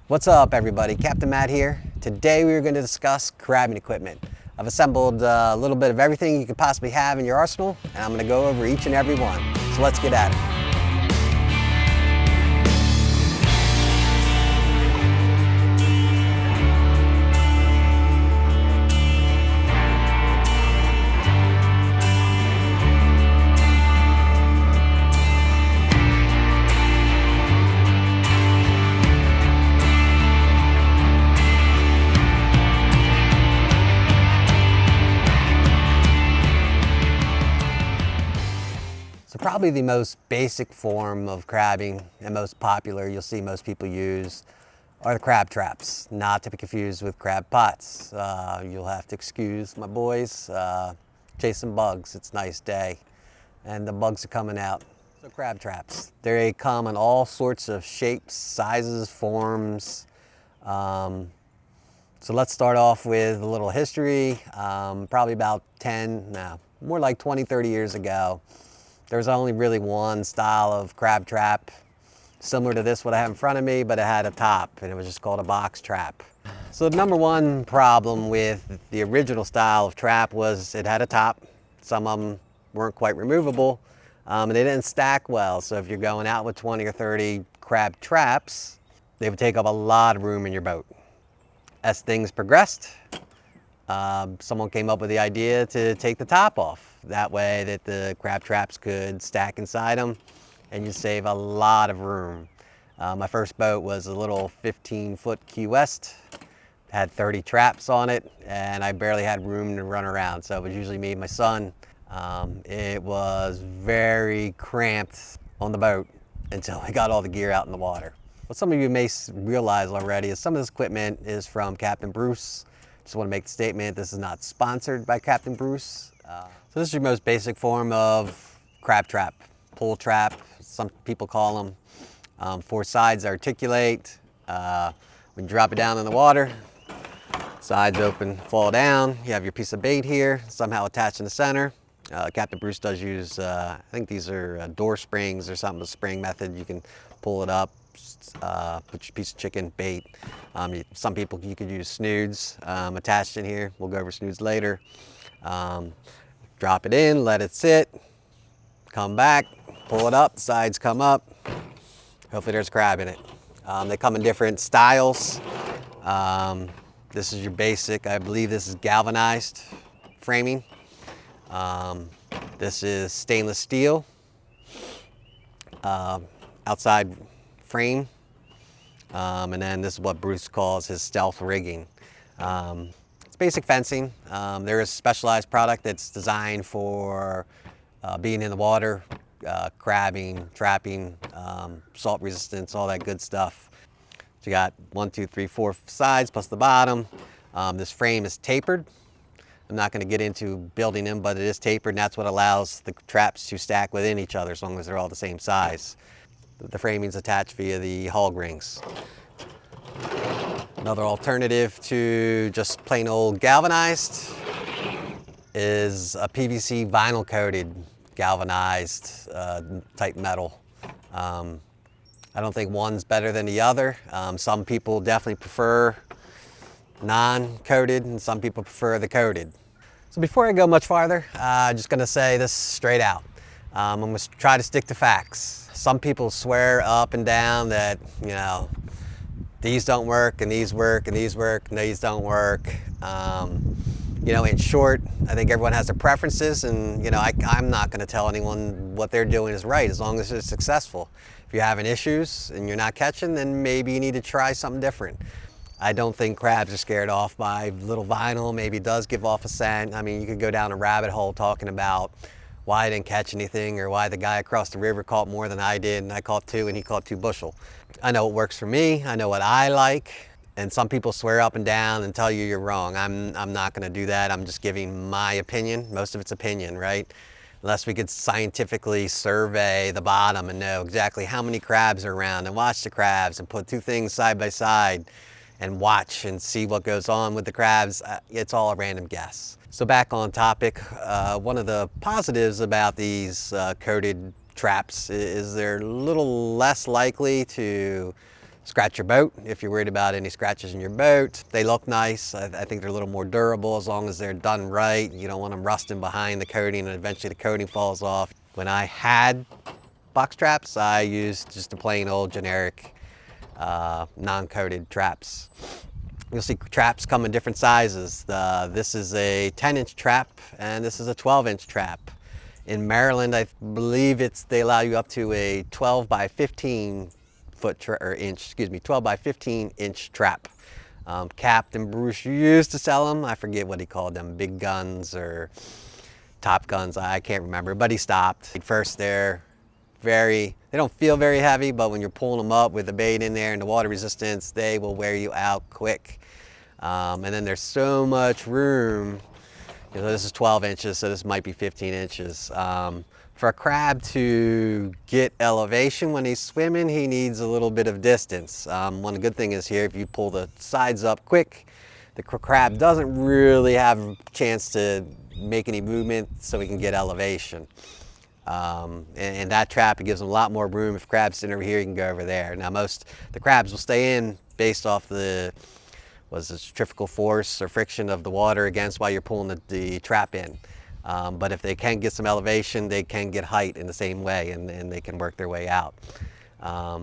What's up, everybody? Captain Matt here. Today we are going to discuss crabbing equipment. I've assembled a little bit of everything you could possibly have in your arsenal, and I'm going to go over each and every one. So let's get at it. So probably the most basic form of crabbing and most popular you'll see most people use are the crab traps, not to be confused with crab pots. You'll have to excuse my boys chasing bugs. It's a nice day and the bugs are coming out. So crab traps, they come in all sorts of shapes, sizes, forms. So let's start off with a little history. Probably about more like 20, 30 years ago, there was only really one style of crab trap, similar to this, what I have in front of me, but it had a top, and it was just called a box trap. So the number one problem with the original style of trap was it had a top. Some of them weren't quite removable, and they didn't stack well. So if you're going out with 20 or 30 crab traps, they would take up a lot of room in your boat. As things progressed, someone came up with the idea to take the top off. That way that the crab traps could stack inside them and you save a lot of room. My first boat was a little 15-foot Key West, had 30 traps on it, and I barely had room to run around. So it was usually me and my son. It was very cramped on the boat until we got all the gear out in the water. What some of you may realize already is some of this equipment is from Captain Bruce. Just want to make the statement, this is not sponsored by Captain Bruce. So this is your most basic form of crab trap, pull trap, some people call them. Four sides articulate. When you drop it down in the water, sides open, fall down. You have your piece of bait here, somehow attached in the center. Captain Bruce does use, I think these are door springs or something, a spring method. You can pull it up, put your piece of chicken bait. Some people, you could use snoods attached in here. We'll go over snoods later. Drop it in, let it sit, come back, pull it up, the sides come up. Hopefully there's crab in it. They come in different styles. This is your basic, I believe this is galvanized framing. This is stainless steel, outside frame. And then this is what Bruce calls his stealth rigging. It's basic fencing. There is a specialized product that's designed for being in the water, crabbing, trapping, salt resistance, all that good stuff. So you got 1, 2, 3, 4 sides plus the bottom. This frame is tapered. I'm not going to get into building them, but it is tapered, and that's what allows the traps to stack within each other as long as they're all the same size. The framing is attached via the hog rings. Another alternative to just plain old galvanized is a PVC vinyl coated galvanized type metal. I don't think one's better than the other. Some people definitely prefer non-coated and some people prefer the coated. So before I go much farther, I'm just gonna say this straight out. I'm gonna try to stick to facts. Some people swear up and down that, you know, these don't work and these work and these work and these don't work. You know, in short, I think everyone has their preferences, and you know, I'm not going to tell anyone what they're doing is right as long as it's successful. If you're having issues and you're not catching, then maybe you need to try something different. I don't think crabs are scared off by little vinyl. Maybe it does give off a scent. I mean, you could go down a rabbit hole talking about why I didn't catch anything or why the guy across the river caught more than I did and I caught 2 and he caught 2 bushel. I know what works for me. I know what I like. And some people swear up and down and tell you you're wrong. I'm not going to do that. I'm just giving my opinion. Most of it's opinion, right? Unless we could scientifically survey the bottom and know exactly how many crabs are around and watch the crabs and put 2 things side by side and watch and see what goes on with the crabs. It's all a random guess. So back on topic, one of the positives about these coated traps is they're a little less likely to scratch your boat if you're worried about any scratches in your boat. They look nice. I think they're a little more durable as long as they're done right. You don't want them rusting behind the coating and eventually the coating falls off. When I had box traps, I used just a plain old generic non-coated traps. You'll see traps come in different sizes. This is a 10-inch trap and this is a 12-inch trap. In Maryland, I believe they allow you up to a 12 by 15 12 by 15 inch trap. Captain Bruce used to sell them. I forget what he called them, big guns or top guns. I can't remember, but he stopped. At first, they don't feel very heavy, but when you're pulling them up with the bait in there and the water resistance, they will wear you out quick. And then there's so much room. You know, this is 12 inches, so this might be 15 inches. For a crab to get elevation when he's swimming, he needs a little bit of distance. One good thing is here, if you pull the sides up quick, the crab doesn't really have a chance to make any movement so he can get elevation. And that trap, it gives him a lot more room. If crab's sitting over here, he can go over there. Now the crabs will stay in based off the centrifugal force or friction of the water against while you're pulling the trap in. But if they can get some elevation, they can get height in the same way, and they can work their way out. I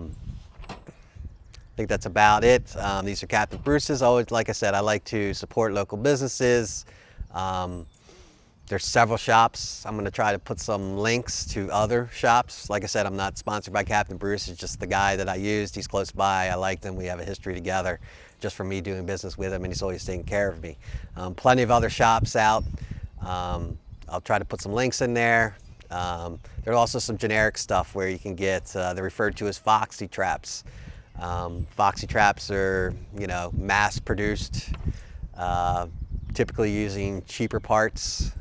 think that's about it. These are Captain Bruce's. Always, like I said, I like to support local businesses. There's several shops. I'm going to try to put some links to other shops. Like I said, I'm not sponsored by Captain Bruce. It's just the guy that I used. He's close by. I liked him. We have a history together just from me doing business with him, and he's always taking care of me. Plenty of other shops out. I'll try to put some links in there. There's also some generic stuff where you can get, they're referred to as Foxy traps. Foxy traps are, mass-produced, typically using cheaper parts.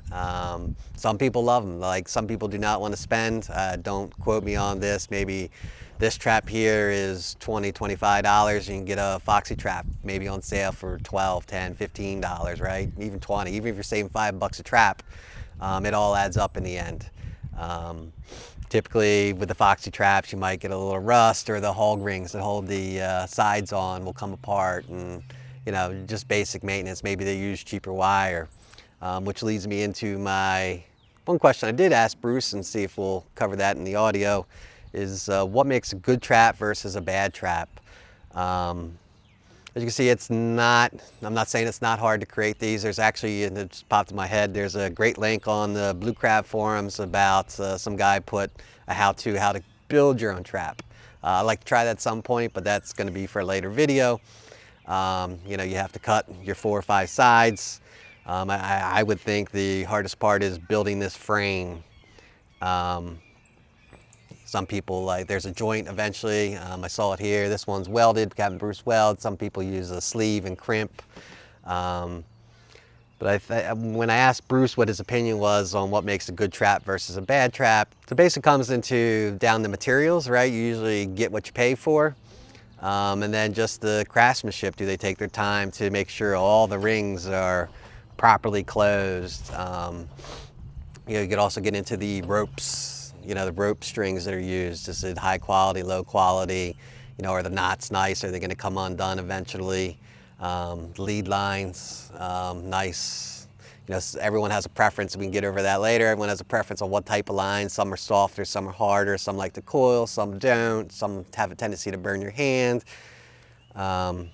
Some people love them. Like, some people do not want to spend. Don't quote me on this. Maybe this trap here is $20, $25. You can get a Foxy trap maybe on sale for $12, $10, $15, right? Even 20. Even if you're saving $5 a trap, it all adds up in the end. Typically with the Foxy traps, you might get a little rust, or the hog rings that hold the sides on will come apart, and just basic maintenance. Maybe they use cheaper wire, which leads me into my one question I did ask Bruce, and see if we'll cover that in the audio, is what makes a good trap versus a bad trap. As you can see, I'm not saying it's not hard to create these. There's actually, and it just popped in my head, there's a great link on the Blue Crab forums about some guy put a how to build your own trap. I'd like to try that at some point, but that's going to be for a later video. You have to cut your 4 or 5 sides. I would think the hardest part is building this frame. Some people, there's a joint eventually. I saw it here. This one's welded, Captain Bruce weld. Some people use a sleeve and crimp. But when I asked Bruce what his opinion was on what makes a good trap versus a bad trap, so basically comes down to materials, right? You usually get what you pay for. And then just the craftsmanship. Do they take their time to make sure all the rings are properly closed? You could also get into the ropes. The rope strings that are used. Is it high quality, low quality? Are the knots nice? Are they going to come undone eventually? Lead lines, nice. Everyone has a preference. We can get over that later. Everyone has a preference on what type of lines. Some are softer, some are harder, some like to coil, some don't. Some have a tendency to burn your hand. And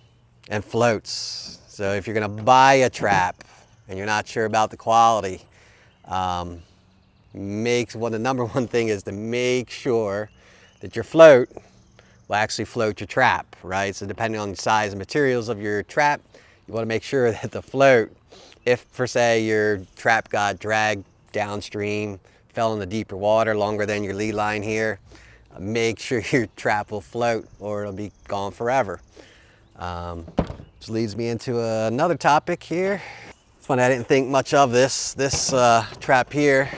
floats. So if you're going to buy a trap and you're not sure about the quality, the number one thing is to make sure that your float will actually float your trap, right? So depending on the size and materials of your trap, you want to make sure that the float, if for say your trap got dragged downstream, fell in the deeper water longer than your lead line here, make sure your trap will float or it'll be gone forever. Which leads me into another topic here. It's funny, I didn't think much of this trap here.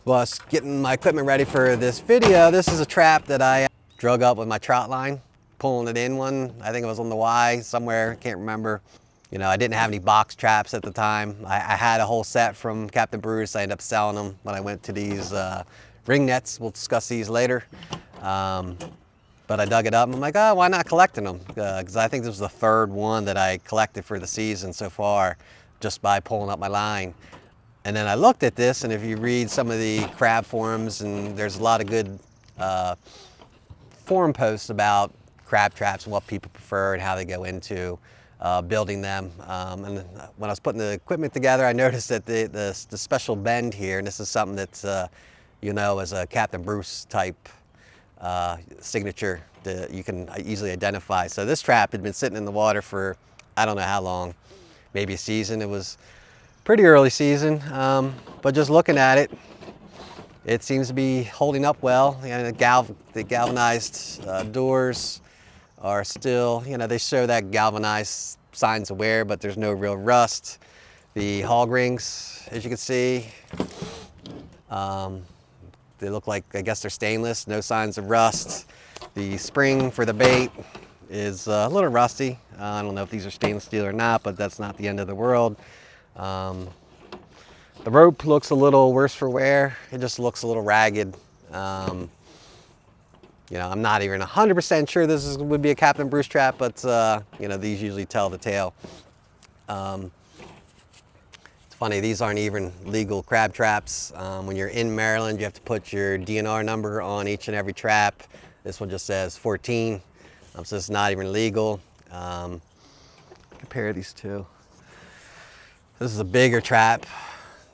Was getting my equipment ready for this video. This is a trap that I drug up with my trot line, pulling it in one. I think it was on the Y somewhere, can't remember. I didn't have any box traps at the time. I had a whole set from Captain Bruce. I ended up selling them when I went to these ring nets. We'll discuss these later. But I dug it up and I'm like, oh, why not collecting them? Because I think this was the third one that I collected for the season so far, just by pulling up my line. And then I looked at this, and if you read some of the crab forums, and there's a lot of good forum posts about crab traps and what people prefer and how they go into building them. And when I was putting the equipment together, I noticed that the special bend here, and this is something that's, you know, as a Captain Bruce type signature that you can easily identify. So this trap had been sitting in the water for, I don't know how long, maybe a season. It was pretty early season, but just looking at it, it seems to be holding up well. You know, the galvanized doors are still, you know, they show that galvanized signs of wear, but there's no real rust. The hog rings, as you can see, they look like, I guess they're stainless, no signs of rust. The spring for the bait is a little rusty. I don't know if these are stainless steel or not, but that's not the end of the world. The rope looks a little worse for wear. It just looks a little ragged. You know, I'm not even 100% sure would be a Captain Bruce trap, but you know, these usually tell the tale. It's funny, these aren't even legal crab traps. When you're in Maryland, you have to put your DNR number on each and every trap. This one just says 14, so it's not even legal. Compare these two. This is a bigger trap,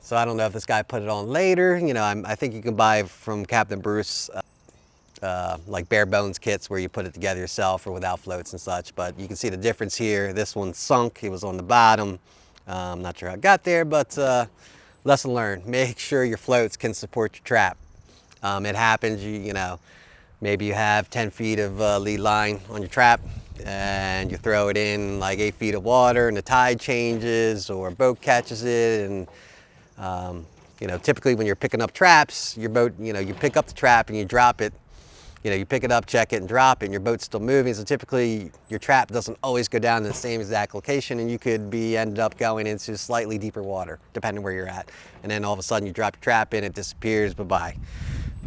so I don't know if this guy put it on later. You know, I think you can buy from Captain Bruce like bare bones kits where you put it together yourself or without floats and such, but you can see the difference here. This one sunk, it was on the bottom. I'm not sure how it got there, but lesson learned, make sure your floats can support your trap. It happens, you know, maybe you have 10 feet of lead line on your trap and you throw it in like 8 feet of water and the tide changes or a boat catches it, and you know, typically when you're picking up traps, your boat, you know, you pick up the trap and you drop it. You know, you pick it up, check it, and drop it, and your boat's still moving. So typically, your trap doesn't always go down to the same exact location, and you could end up going into slightly deeper water, depending where you're at. And then all of a sudden, you drop your trap in, it disappears, bye-bye.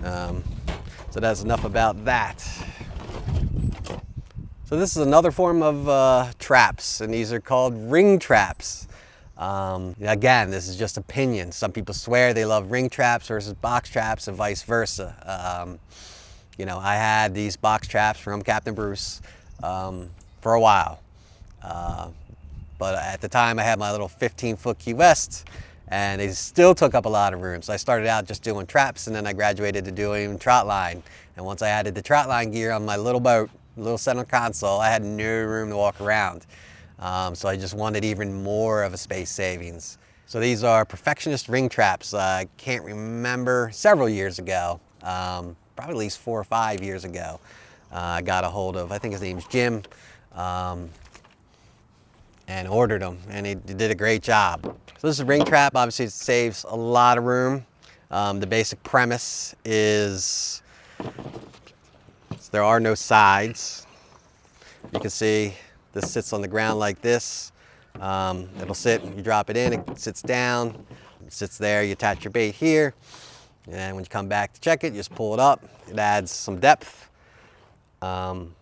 So that's enough about that. So this is another form of traps, and these are called ring traps. Again, this is just opinion. Some people swear they love ring traps versus box traps, and vice versa. You know, I had these box traps from Captain Bruce for a while. But at the time I had my little 15-foot Key West, and they still took up a lot of room. So I started out just doing traps, and then I graduated to doing trot line. And once I added the trot line gear on my little boat, little center console, I had no room to walk around. So I just wanted even more of a space savings. So these are Perfectionist ring traps. I can't remember, several years ago. Probably at least 4 or 5 years ago, I got a hold of, I think his name's Jim, and ordered them, and he did a great job. So this is a ring trap. Obviously it saves a lot of room. The basic premise is there are no sides. You can see this sits on the ground like this. It'll sit, you drop it in, it sits down, it sits there, you attach your bait here. And when you come back to check it, you just pull it up. It adds some depth. And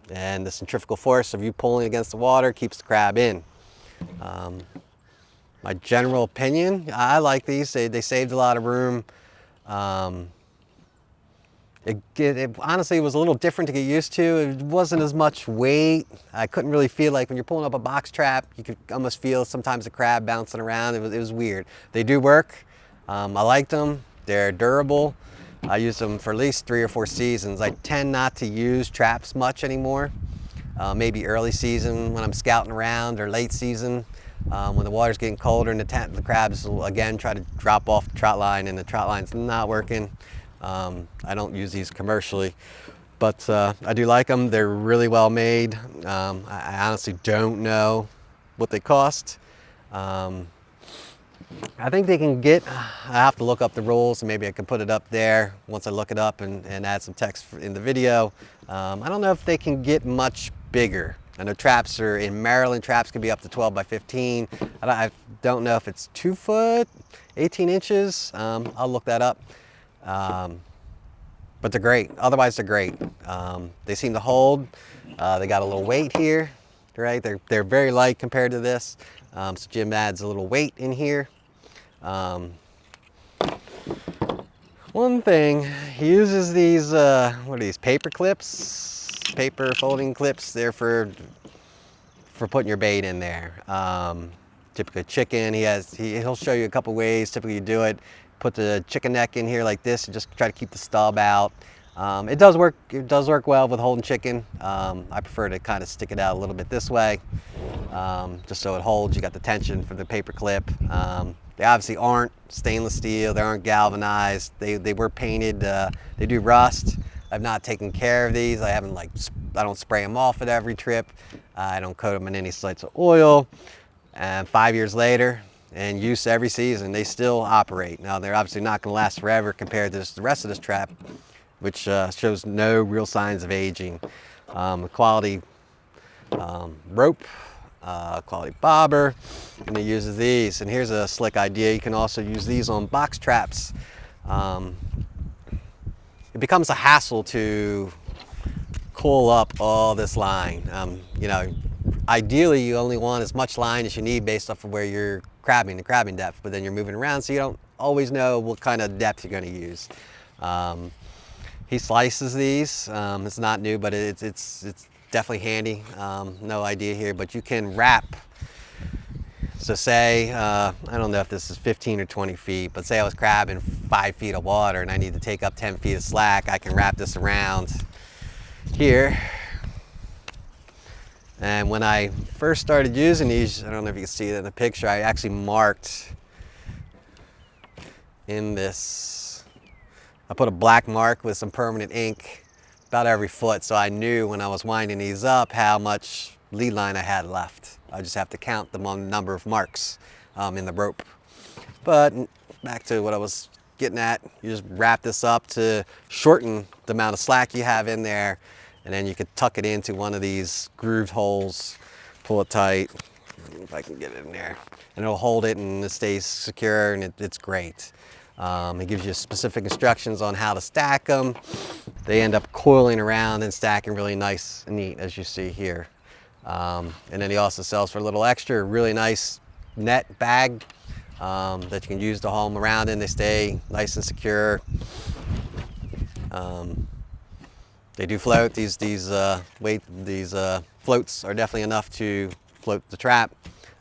the centrifugal force of you pulling against the water keeps the crab in. My general opinion, I like these. They saved a lot of room. It honestly was a little different to get used to. It wasn't as much weight. I couldn't really feel like when you're pulling up a box trap, you could almost feel sometimes the crab bouncing around. It was weird. They do work. I liked them. They're durable. I used them for at least 3 or 4 seasons. I tend not to use traps much anymore. Maybe early season when I'm scouting around, or late season when the water's getting colder and the crabs will again try to drop off the trot line and the trot line's not working. I don't use these commercially, but I do like them. They're really well made. I honestly don't know what they cost. I think they can get, I have to look up the rules, and maybe I can put it up there once I look it up and add some text in the video. I don't know if they can get much bigger. I know traps are, in Maryland, traps can be up to 12 by 15. I don't know if it's 2 foot, 18 inches. I'll look that up. But but they're great. Otherwise, they're great. They seem to hold. They got a little weight here, right? They're very light compared to this. So Jim adds a little weight in here. One thing, he uses these, what are these, paper clips? Paper folding clips. They're for putting your bait in there. Typically chicken, he'll show you a couple ways. Typically you do it, put the chicken neck in here like this and just try to keep the stub out. It does work well with holding chicken. I prefer to kind of stick it out a little bit this way, just so it holds. You got the tension for the paper clip. They obviously aren't stainless steel, they aren't galvanized. They were painted, they do rust. I've not taken care of these. I don't spray them off at every trip. I don't coat them in any slates of oil. And 5 years later, and use every season, they still operate. Now they're obviously not gonna last forever compared to the rest of this trap, which shows no real signs of aging. Quality rope, quality bobber, and it uses these. And here's a slick idea, you can also use these on box traps. It becomes a hassle to coil up all this line. You know, ideally you only want as much line as you need based off of where you're crabbing, the crabbing depth, but then you're moving around so you don't always know what kind of depth you're going to use. He slices these. It's not new, but it's definitely handy. No idea here, but you can wrap. So say, I don't know if this is 15 or 20 feet, but say I was crabbing 5 feet of water and I need to take up 10 feet of slack, I can wrap this around here. And when I first started using these, I don't know if you can see it in the picture, I actually marked in this, I put a black mark with some permanent ink about every foot, so I knew when I was winding these up how much lead line I had left. I just have to count the number of marks in the rope. But back to what I was getting at, you just wrap this up to shorten the amount of slack you have in there, and then you could tuck it into one of these grooved holes, pull it tight, if I can get it in there, and it'll hold it and it stays secure, and it's great. It gives you specific instructions on how to stack them. They end up coiling around and stacking really nice and neat, as you see here. And then he also sells for a little extra, really nice net bag that you can use to haul them around in. They stay nice and secure. They do float. These floats are definitely enough to float the trap.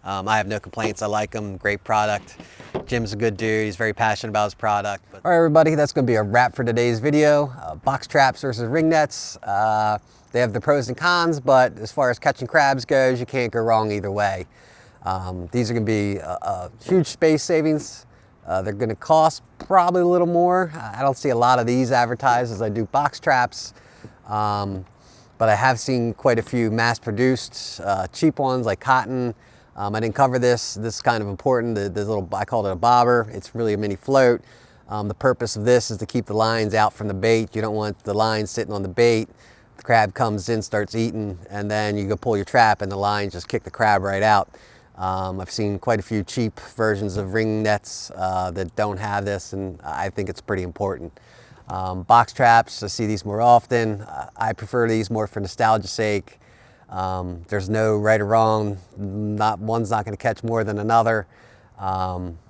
I have no complaints. I like them. Great product. Jim's a good dude. He's very passionate about his product. All right, everybody, that's going to be a wrap for today's video. Box traps versus ring nets. They have the pros and cons, but as far as catching crabs goes, you can't go wrong either way. These are going to be a huge space savings. They're going to cost probably a little more. I don't see a lot of these advertised as I do box traps, but I have seen quite a few mass-produced cheap ones like cotton. I didn't cover this. This is kind of important. The little, I called it a bobber. It's really a mini float. The purpose of this is to keep the lines out from the bait. You don't want the line sitting on the bait. The crab comes in, starts eating, and then you go pull your trap and the lines just kick the crab right out. I've seen quite a few cheap versions of ring nets that don't have this, and I think it's pretty important. Box traps, I see these more often. I prefer these more for nostalgia's sake. There's no right or wrong. One's not going to catch more than another.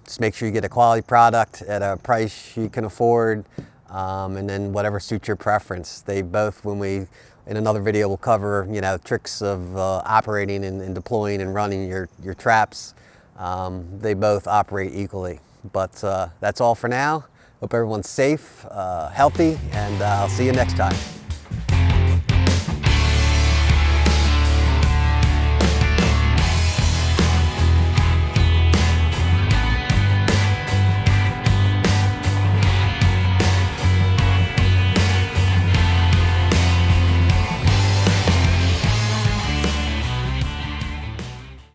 Just make sure you get a quality product at a price you can afford, and then whatever suits your preference. They both, in another video, we'll cover, you know, tricks of operating and deploying and running your traps. They both operate equally. But that's all for now. Hope everyone's safe, healthy, and I'll see you next time.